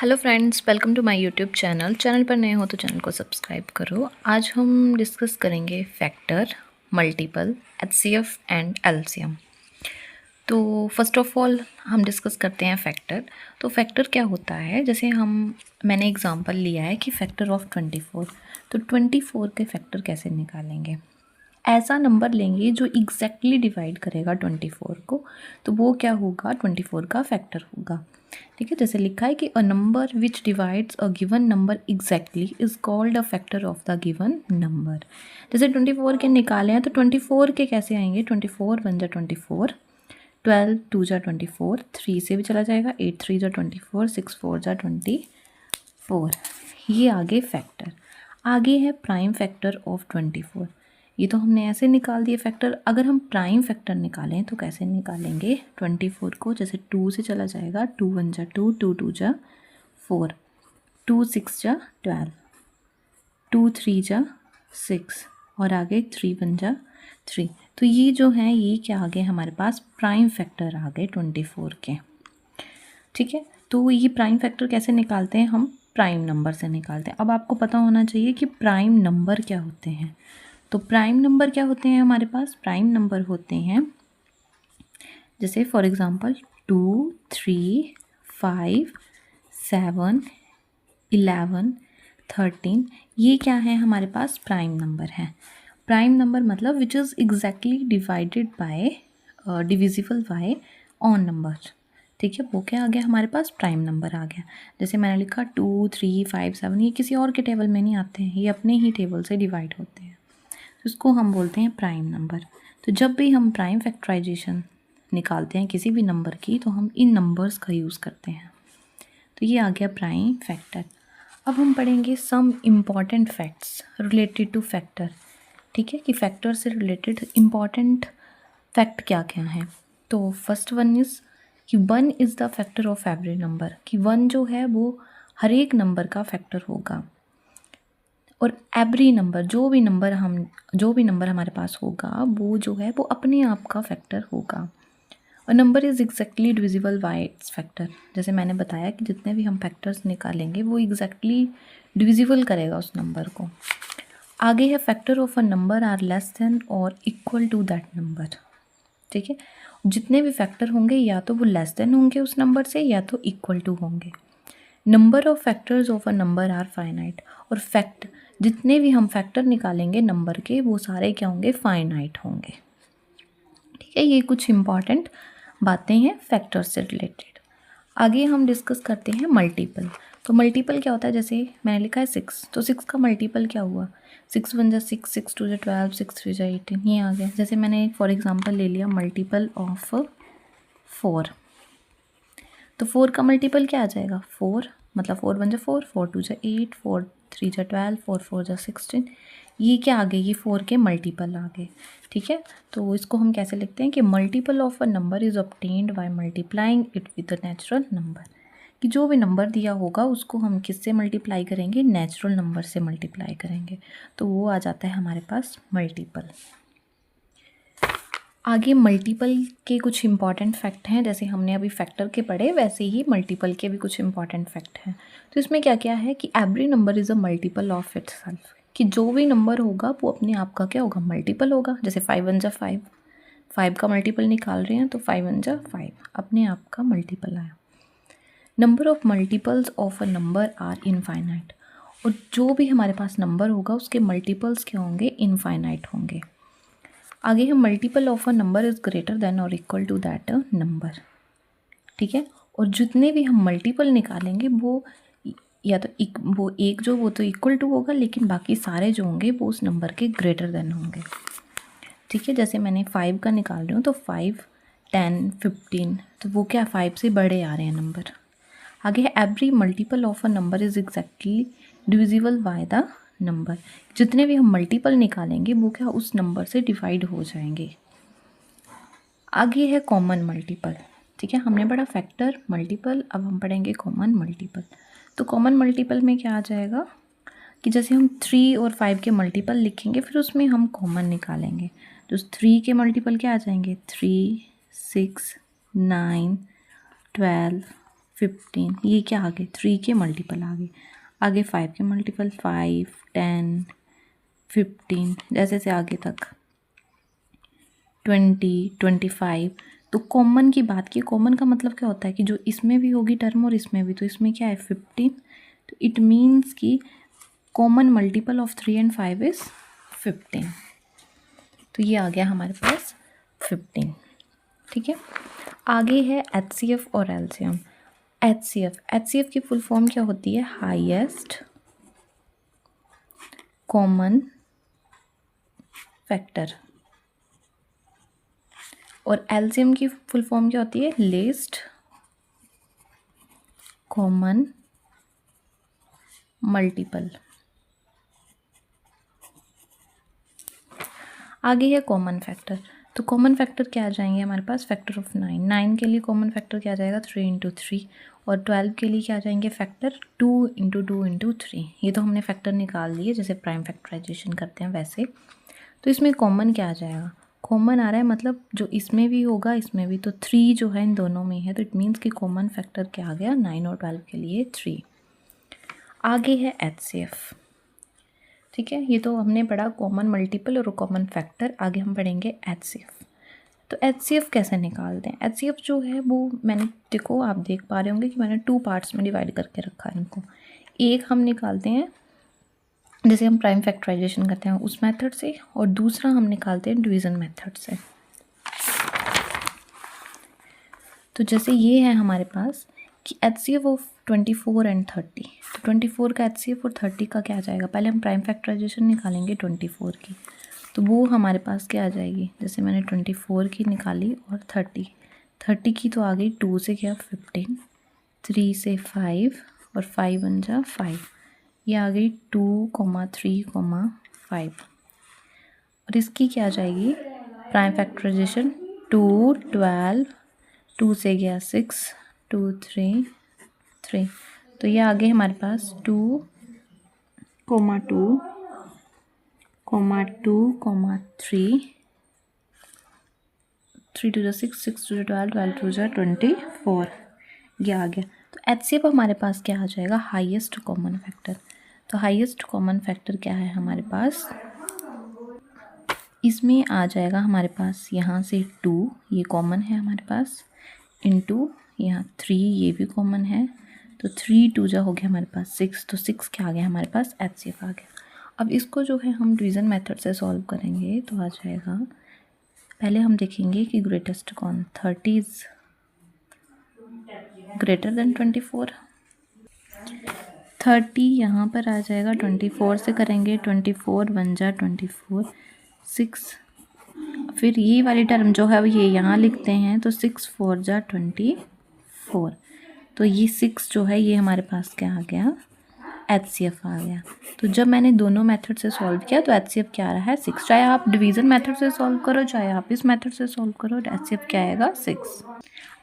Hello friends, welcome to my YouTube channel पर नए हो तो चैनल को सब्सक्राइब करो। आज हम डिस्कस करेंगे factor, multiple, HCF and LCM. तो फर्स्ट ऑफ ऑल हम डिस्कस करते हैं फैक्टर। तो फैक्टर क्या होता है, जैसे मैंने एग्जांपल लिया है कि फैक्टर ऑफ 24। तो 24 के फैक्टर कैसे निकालेंगे। ऐसा नंबर लेंगे जो एग्जैक्टली डिवाइड करेगा 24 को, तो वो क्या होगा, 24 का फैक्टर होगा। ठीक है, जैसे लिखा है कि a number which divides a given number exactly is called a factor of the given number. जैसे 24 के निकाले हैं तो 24 के कैसे आएंगे, 24 1 जा 24, 12 2 जा 24, 3 से भी चला जाएगा, 8 3 जा 24, 6 4 जा 24। ये आगे फैक्टर। आगे है प्राइम फैक्टर ऑफ 24। ये तो हमने ऐसे निकाल दिए फैक्टर। अगर हम प्राइम फैक्टर निकालें तो कैसे निकालेंगे 24 को, जैसे 2 से चला जाएगा, 2 1 जा 2, 2 2 जा 4, 2 6 जा 12, 2 3 जा 6 और आगे 3 1 जा 3। तो ये जो है ये क्या आ गए हमारे पास प्राइम फैक्टर आ गए 24 के। ठीक है, तो ये प्राइम फैक्टर कैसे निकालते हैं, हम प्राइम नंबर से निकालते हैं। अब आपको पता होना चाहिए कि प्राइम नंबर क्या होते हैं। तो प्राइम नंबर क्या होते हैं हमारे पास, प्राइम नंबर होते हैं जैसे फॉर एग्जांपल 2 3 5 7 11 13। ये क्या है हमारे पास प्राइम नंबर है। प्राइम नंबर मतलब which is exactly divided by divisible by on number. ठीक है, वो क्या आ गया हमारे पास प्राइम नंबर आ गया। जैसे मैंने लिखा 2 3 5 7, ये किसी और के टेबल में नहीं आते हैं, ये अपने ही टेबल से डिवाइड होते हैं, तो इसको हम बोलते हैं प्राइम नंबर। तो जब भी हम प्राइम फैक्टराइजेशन निकालते हैं किसी भी नंबर की तो हम इन नंबर्स का यूज़ करते हैं। तो ये आ गया प्राइम फैक्टर। अब हम पढ़ेंगे some important facts related to factor. ठीक है, कि फैक्टर से रिलेटेड इम्पॉर्टेंट फैक्ट क्या क्या हैं। तो फर्स्ट वन इज़ कि 1 is the factor of every number, कि 1 जो है वो हर एक नंबर का फैक्टर होगा। और एवरी नंबर, जो भी नंबर हमारे पास होगा वो जो है वो अपने आप का फैक्टर होगा। और number is exactly divisible by it's factor. जैसे मैंने बताया कि जितने भी हम फैक्टर्स निकालेंगे वो एग्जैक्टली डिविजिबल करेगा उस नंबर को। आगे है factor of a number are less than और इक्वल टू दैट नंबर। ठीक है, जितने भी फैक्टर होंगे या तो वो लेस देन होंगे उस नंबर से या तो इक्वल टू होंगे। Number of factors of a number are finite. और जितने भी हम फैक्टर निकालेंगे नंबर के वो सारे क्या होंगे, फाइनाइट होंगे। ठीक है, ये कुछ इंपॉर्टेंट बातें हैं फैक्टर्स से रिलेटेड। आगे हम डिस्कस करते हैं मल्टीपल। तो मल्टीपल क्या होता है, जैसे मैंने लिखा है 6, तो 6 का मल्टीपल क्या हुआ, 6 1 जा 6, 6 2 जा 12, 6 3 जा 18, ये आ गया। जैसे मैंने फॉर एग्जांपल ले लिया मल्टीपल ऑफ 4। तो 4 का मल्टीपल क्या आ जाएगा, 4, मतलब 4 1 जा 4, 4 2 जा 8, 4 3 जा 12, 4 4 जा 16। ये क्या आ गए, ये 4 के मल्टीपल आ गए। ठीक है, तो इसको हम कैसे लिखते हैं कि multiple of a number is obtained by multiplying it with a natural number. कि जो भी नंबर दिया होगा उसको हम किससे मल्टीप्लाई करेंगे, नेचुरल नंबर से मल्टीप्लाई करेंगे, तो वो आ जाता है हमारे पास मल्टीपल। आगे मल्टीपल के कुछ इंपॉर्टेंट फैक्ट हैं, जैसे हमने अभी फैक्टर के पढ़े वैसे ही मल्टीपल के भी कुछ इंपॉर्टेंट फैक्ट हैं। तो इसमें क्या क्या है कि every number is a multiple of itself, कि जो भी नंबर होगा वो अपने आप का क्या होगा, मल्टीपल होगा। जैसे 5 1 जा 5, 5 का मल्टीपल निकाल रहे हैं तो 5 1 जा 5 अपने आप का मल्टीपल आया। Number of multiples of a number are infinite. और जो भी हमारे पास नंबर होगा उसके मल्टीपल्स क्या होंगे, इनफाइनाइट होंगे। आगे हम multiple of a number is greater than और इक्वल टू दैट नंबर। ठीक है, और जितने भी हम मल्टीपल निकालेंगे वो या तो वो एक जो वो तो इक्वल टू होगा, लेकिन बाकी सारे जो होंगे वो उस नंबर के ग्रेटर देन होंगे। ठीक है, जैसे मैंने 5 का निकाल रही हूँ तो 5 10 15, तो वो क्या 5 से बड़े आ रहे हैं नंबर। आगे है every multiple of a number is exactly divisible by the number. जितने भी हम मल्टीपल निकालेंगे वो क्या उस नंबर से डिवाइड हो जाएंगे। आगे है कॉमन मल्टीपल। ठीक है, हमने पढ़ा फैक्टर, मल्टीपल, अब हम पढ़ेंगे कॉमन मल्टीपल। तो कॉमन मल्टीपल में क्या आ जाएगा कि जैसे हम 3 और 5 के मल्टीपल लिखेंगे फिर उसमें हम कॉमन निकालेंगे, तो 3 के मल्टीपल क्या आ जाएंगे, 3 6 9 12 15, ये क्या आ गए 3 के मल्टीपल आ गए। आगे 5 के मल्टीपल 5, 10, 15, जैसे से आगे तक 20, 25। तो कॉमन की बात की, कॉमन का मतलब क्या होता है कि जो इसमें भी होगी टर्म और इसमें भी, तो इसमें क्या है 15, तो इट मीन्स कि common multiple of 3 and 5 is 15। तो ये आ गया हमारे पास 15। ठीक है, आगे है HCF और LCM। HCF की फुल फॉर्म क्या होती है? Highest common factor. और LCM की फुल फॉर्म क्या होती है? Least common multiple. आगे है कॉमन फैक्टर। तो कॉमन फैक्टर क्या आ जाएंगे हमारे पास? फैक्टर ऑफ 9 के लिए कॉमन फैक्टर क्या आ जाएगा? 3 इंटू 3। और 12 के लिए क्या आ जाएंगे? Factor 2 into 2 into 3। ये तो हमने फैक्टर निकाल लिए जैसे प्राइम फैक्टराइजेशन करते हैं वैसे। तो इसमें कॉमन क्या आ जाएगा? कॉमन आ रहा है मतलब जो इसमें भी होगा इसमें भी, तो 3 जो है इन दोनों में है, तो इट मीन्स कि कॉमन फैक्टर क्या आ गया? 9 और 12 के लिए 3। आगे है HCF। ठीक है, ये तो हमने पढ़ा कॉमन मल्टीपल और कॉमन फैक्टर। आगे हम पढ़ेंगे HCF। तो HCF कैसे निकालते हैं? HCF जो है वो मैंने, देखो आप देख पा रहे होंगे कि मैंने 2 पार्ट्स में डिवाइड करके रखा है इनको। एक हम निकालते हैं जैसे हम प्राइम फैक्टराइजेशन करते हैं उस मेथड से, और दूसरा हम निकालते हैं डिवीज़न मेथड से। तो जैसे ये है हमारे पास कि HCF ऑफ 24 एंड 30। तो 24 का HCF और 30 का क्या आ जाएगा? पहले हम प्राइम फैक्टराइजेशन निकालेंगे 24 की, तो वो हमारे पास क्या आ जाएगी? जैसे मैंने 24 की निकाली और 30 की तो आ गई 2 से क्या 15, 3 से 5 और 5 बन जा 5। ये आ गई 2, 3, 5। और इसकी क्या आ जाएगी? प्राइम फैक्टराइजेशन 2, 12, 2 से गया 6, 2, 3, 3। तो ये आ गए हमारे पास 2, 2, 2, 3, 3 टू 6, 6 टू 12, 12 टू 24। ये आ गया। तो HCF हमारे पास क्या आ जाएगा? Highest common factor. तो हाईएस्ट कॉमन फैक्टर क्या है हमारे पास? इसमें आ जाएगा हमारे पास यहाँ से 2, ये कॉमन है हमारे पास, इंटू यहाँ 3, ये भी कॉमन है, तो 3 2 जा हो गया हमारे पास 6। तो 6 क्या आ गया हमारे पास? HCF आ गया। अब इसको जो है हम डिवीज़न मेथड से सॉल्व करेंगे तो आ जाएगा, पहले हम देखेंगे कि ग्रेटेस्ट कौन? 30 इज़ ग्रेटर देन 24। 30 यहाँ पर आ जाएगा, 24 से करेंगे, 24 1 जा 24, 6। फिर ये वाली टर्म जो है ये यहाँ लिखते हैं, तो 6 4 जा 24। तो ये 6 जो है ये हमारे पास क्या आ गया? HCF आ गया। तो जब मैंने दोनों मेथड से सॉल्व किया तो HCF क्या आ रहा है? 6। चाहे आप डिवीज़न मेथड से सॉल्व करो चाहे आप इस मेथड से सॉल्व करो, HCF क्या आएगा? 6।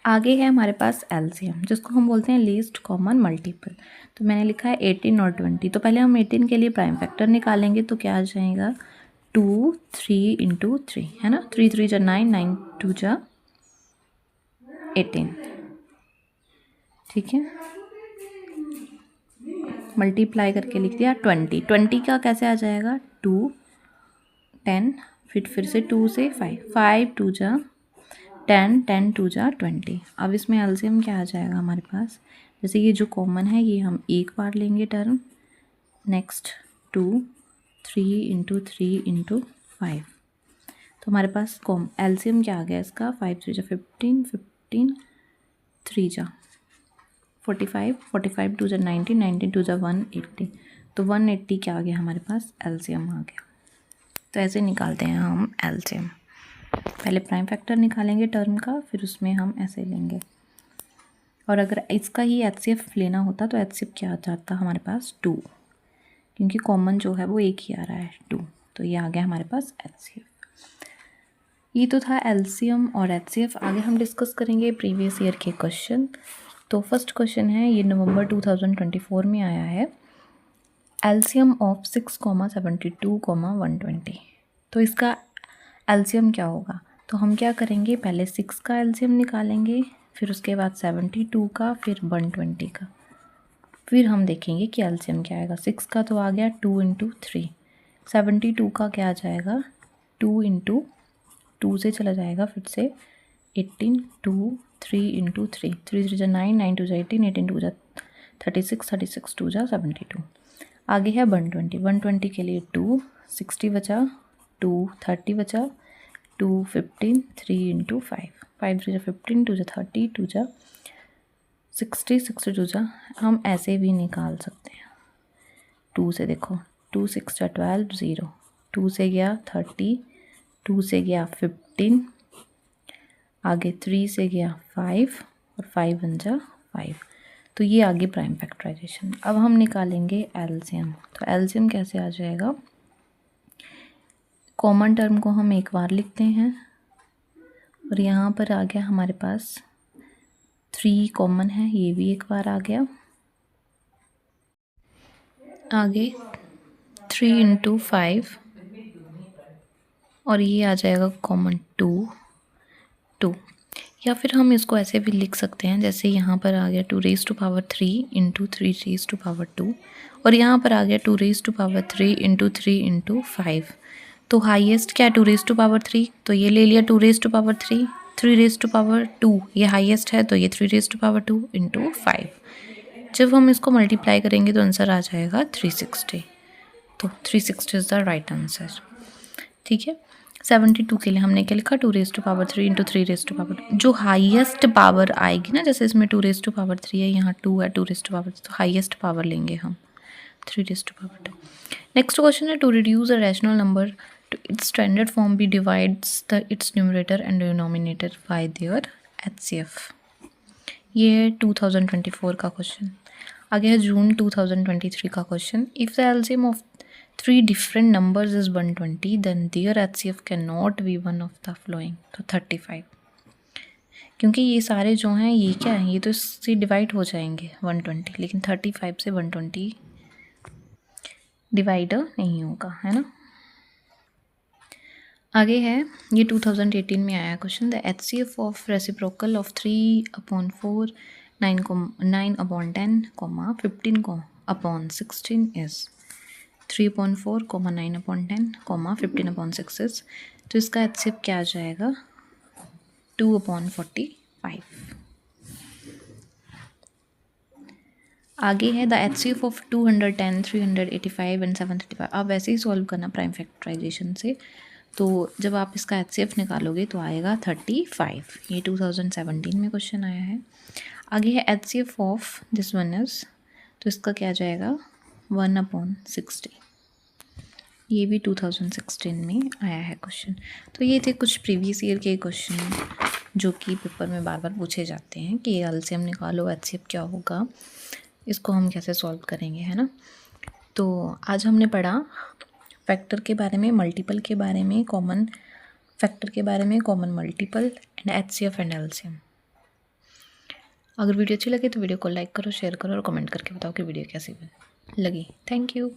आगे है हमारे पास LCM, जिसको हम बोलते हैं लीस्ट कॉमन मल्टीपल। तो मैंने लिखा है 18 और 20। तो पहले हम 18 के लिए प्राइम फैक्टर निकालेंगे, तो क्या आ जाएगा? 2, 3 इंटू 3 है ना, 3 3 जा 9, 9 2 जा 18। ठीक है, मल्टीप्लाई करके लिख दिया 20। 20 का कैसे आ जाएगा? 2, 10, फिर से 2 से 5, 5 2 जा 10, 10 2 जा 20। अब इसमें एलसीएम क्या आ जाएगा हमारे पास? जैसे ये जो कॉमन है ये हम एक बार लेंगे टर्म, नेक्स्ट 2, 3 इंटू 3 इंटू 5। तो हमारे पास एलसीएम क्या आ गया इसका? 5 3 जा 15, 15 3 जा 45, 45 2 जा 90, 90 2 जा 180। तो 180 क्या आ गया हमारे पास? एलसीएम आ गया। तो ऐसे निकालते हैं हम एलसीएम। पहले प्राइम फैक्टर निकालेंगे टर्म का, फिर उसमें हम ऐसे लेंगे। और अगर इसका ही HCF लेना होता तो HCF क्या आ जाता हमारे पास? 2, क्योंकि कॉमन जो है वो एक ही आ रहा है 2। तो ये आ गया हमारे पास HCF। ये तो था LCM और HCF। आगे हम डिस्कस करेंगे प्रीवियस ईयर के क्वेश्चन। तो फर्स्ट क्वेश्चन है, ये नवंबर 2024 में आया है। LCM of 6, 72, 120। तो इसका LCM क्या होगा? तो हम क्या करेंगे, पहले 6 का LCM निकालेंगे, फिर उसके बाद 72 का, फिर 120 का। फिर हम देखेंगे कि एलसीएम क्या आएगा। 6 का तो आ गया 2 इंटू 3, 72 का क्या आ जाएगा 2 इंटू 2 से चला जाएगा फिर से 18, 2, 3 इंटू 3, 3 3 9, 9 2 18, 18 2 36, 36 2 72। आगे है 120, 120 के लिए 2, 60 बचा, 2 30 बचा, 2 15, 3 इंटू 5, 5 3 15, 2 30, 2 60, 62 हम ऐसे भी निकाल सकते हैं 2 से। देखो 2 6 12, 0, 2 से गया 30, 2 से गया 15, आगे 3 से गया 5 और 5 बन जा 5। तो ये आगे प्राइम फैक्टराइजेशन। अब हम निकालेंगे एलसीएम। तो एलसीएम कैसे आ जाएगा, कॉमन टर्म को हम एक बार लिखते हैं और यहाँ पर आ गया हमारे पास 3 कॉमन है, ये भी एक बार आ गया। आगे 3 इंटू 5 और ये आ जाएगा कॉमन 2, या फिर हम इसको ऐसे भी लिख सकते हैं जैसे यहाँ पर आ गया 2 raise to power 3 into 3 raise to power 2 और यहाँ पर आ गया 2 raise to power 3 into 3 into 5। तो हाईएस्ट क्या है 2 रेज़ टू पावर 3, तो ये ले लिया 2 raise to power 3, 3 raise to power 2 ये हाईएस्ट है तो ये 3 रेज़ टू पावर 2 इंटू 5। जब हम इसको मल्टीप्लाई करेंगे तो आंसर आ जाएगा 360। तो 360 इज़ द राइट आंसर। ठीक है। 72 के लिए हमने क्या लिखा 2 raise to power 3 into 3 raise to power, जो हाईएस्ट पावर आएगी ना, जैसे इसमें 2 रेज़ टू पावर 3 है, यहाँ 2 है 2 रेज़ टू पावर, तो हाईएस्ट पावर लेंगे हम 3 raise to power 2। Next question है to reduce a rational number to its standard form by divides the its numerator and denominator by their HCF। ये है 2024 का क्वेश्चन। आगे है जून 2023 का question. If the LCM of 3 different numbers is 120 then their HCF cannot be one of the following। तो 35, क्योंकि ये सारे जो हैं ये क्या है, ये तो इससे डिवाइड हो जाएंगे 120, लेकिन 35 से 120 डिवाइडर नहीं होगा, है ना। आगे है ये 2018 में आया question. The HCF of reciprocal of 3/4 9/10 15/16 is 3/4, 9/10, 15/6। तो इसका HCF क्या आ जाएगा 2/45। आगे है द HCF ऑफ 210, 385 एंड 735। आप वैसे ही सॉल्व करना प्राइम फैक्टराइजेशन से। तो जब आप इसका HCF निकालोगे तो आएगा 35। ये 2017 में क्वेश्चन आया है। आगे है HCF of this one is, तो इसका क्या जाएगा 1/60। ये भी 2016 में आया है क्वेश्चन। तो ये थे कुछ प्रीवियस ईयर के क्वेश्चन जो कि पेपर में बार बार पूछे जाते हैं कि एलसीएम निकालो, HCF क्या होगा, इसको हम कैसे सॉल्व करेंगे, है ना। तो आज हमने पढ़ा फैक्टर के बारे में, मल्टीपल के बारे में, कॉमन फैक्टर के बारे में, common multiple and HCF and LCM. अगर वीडियो अच्छी लगे तो वीडियो को लाइक करो, शेयर करो और कमेंट करके बताओ कि वीडियो कैसी लगी। Thank you.